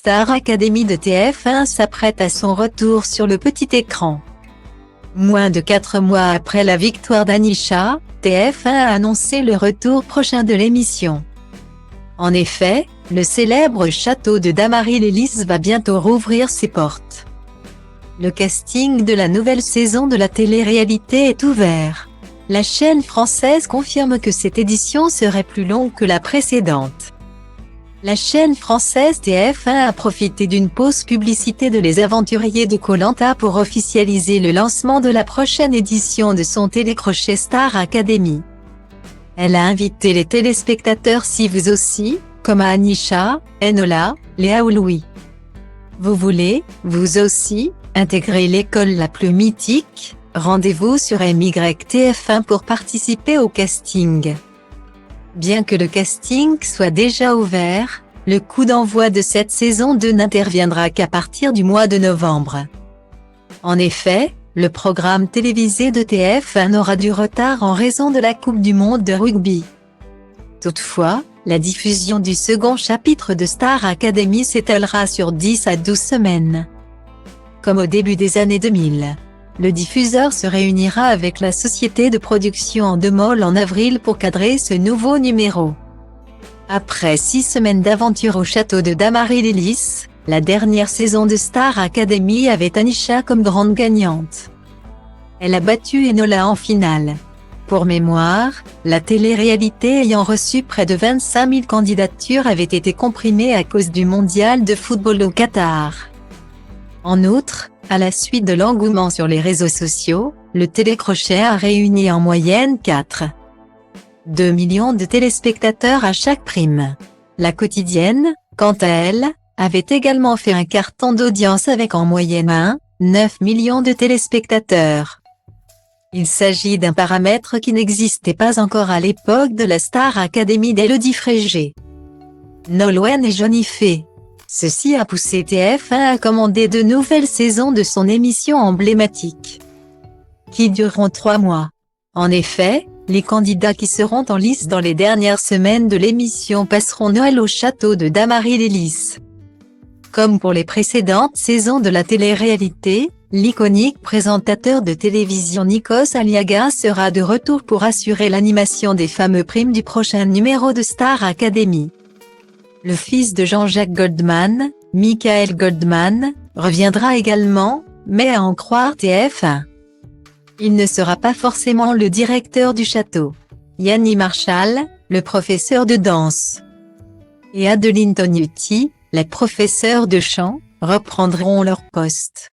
Star Academy de TF1 s'apprête à son retour sur le petit écran. Moins de 4 mois après la victoire d'Anisha, TF1 a annoncé le retour prochain de l'émission. En effet, le célèbre château de Damary-lès-Lys va bientôt rouvrir ses portes. Le casting de la nouvelle saison de la télé-réalité est ouvert. La chaîne française confirme que cette édition serait plus longue que la précédente. La chaîne française TF1 a profité d'une pause publicité de Les Aventuriers de Koh-Lanta pour officialiser le lancement de la prochaine édition de son télécrochet Star Academy. Elle a invité les téléspectateurs si vous aussi, comme à Anisha, Enola, Léa ou Louis. Vous voulez, vous aussi, intégrer l'école la plus mythique? Rendez-vous sur MYTF1 pour participer au casting. Bien que le casting soit déjà ouvert, le coup d'envoi de cette saison 2 n'interviendra qu'à partir du mois de novembre. En effet, le programme télévisé de TF1 aura du retard en raison de la Coupe du monde de rugby. Toutefois, la diffusion du second chapitre de Star Academy s'étalera sur 10 à 12 semaines. Comme au début des années 2000. Le diffuseur se réunira avec la société de production Endemol en avril pour cadrer ce nouveau numéro. Après 6 semaines d'aventure au château de Damary-lès-Lys, la dernière saison de Star Academy avait Anisha comme grande gagnante. Elle a battu Enola en finale. Pour mémoire, la télé-réalité ayant reçu près de 25 000 candidatures avait été comprimée à cause du mondial de football au Qatar. En outre, à la suite de l'engouement sur les réseaux sociaux, le télécrochet a réuni en moyenne 4,2 millions de téléspectateurs à chaque prime. La quotidienne, quant à elle, avait également fait un carton d'audience avec en moyenne 1,9 millions de téléspectateurs. Il s'agit d'un paramètre qui n'existait pas encore à l'époque de la Star Academy d'Élodie Frégé, Nolwenn et Johnny Fay. Ceci a poussé TF1 à commander de nouvelles saisons de son émission emblématique, qui dureront 3 mois. En effet, les candidats qui seront en lice dans les dernières semaines de l'émission passeront Noël au château de Damary-lès-Lys. Comme pour les précédentes saisons de la télé-réalité, l'iconique présentateur de télévision Nikos Aliaga sera de retour pour assurer l'animation des fameux primes du prochain numéro de Star Academy. Le fils de Jean-Jacques Goldman, Michael Goldman, reviendra également, mais à en croire TF1. Il ne sera pas forcément le directeur du château. Yanni Marshall, le professeur de danse, et Adeline Tognetti, la professeure de chant, reprendront leur poste.